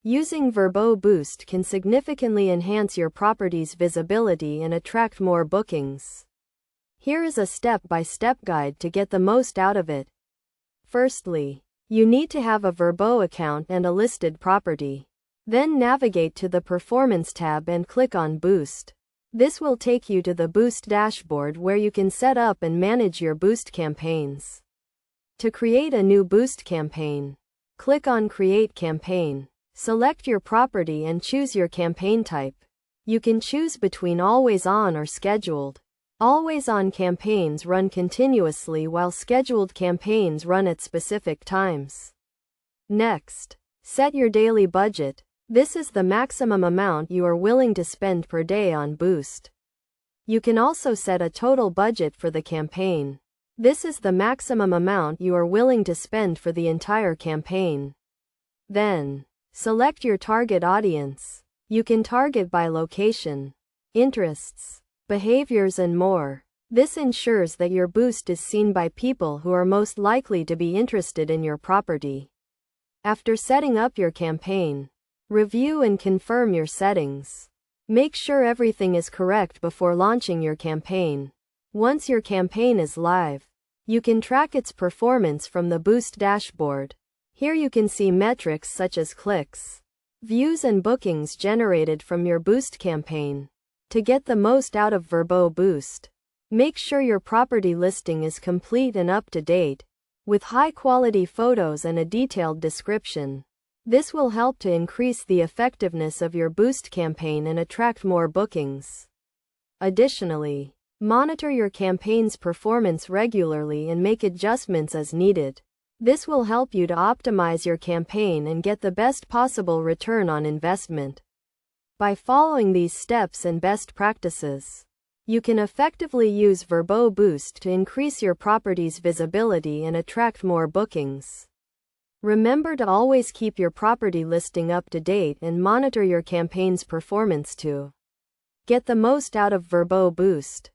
Using Vrbo Boost can significantly enhance your property's visibility and attract more bookings. Here is a step-by-step guide to get the most out of it. Firstly, you need to have a Vrbo account and a listed property. Then navigate to the Performance tab and click on Boost. This will take you to the Boost dashboard where you can set up and manage your Boost campaigns. To create a new Boost campaign, click on Create Campaign. Select your property and choose your campaign type. You can choose between always on or scheduled. Always on campaigns run continuously while scheduled campaigns run at specific times. Next, set your daily budget. This is the maximum amount you are willing to spend per day on Boost. You can also set a total budget for the campaign. This is the maximum amount you are willing to spend for the entire campaign. Then, select your target audience. You can target by location, interests, behaviors, and more. This ensures that your Boost is seen by people who are most likely to be interested in your property. After setting up your campaign, review and confirm your settings. Make sure everything is correct before launching your campaign. Once your campaign is live, you can track its performance from the Boost dashboard. Here you can see metrics such as clicks, views, and bookings generated from your Boost campaign. To get the most out of Vrbo Boost, make sure your property listing is complete and up to date, with high-quality photos and a detailed description. This will help to increase the effectiveness of your Boost campaign and attract more bookings. Additionally, monitor your campaign's performance regularly and make adjustments as needed. This will help you to optimize your campaign and get the best possible return on investment. By following these steps and best practices, you can effectively use Vrbo Boost to increase your property's visibility and attract more bookings. Remember to always keep your property listing up to date and monitor your campaign's performance to get the most out of Vrbo Boost.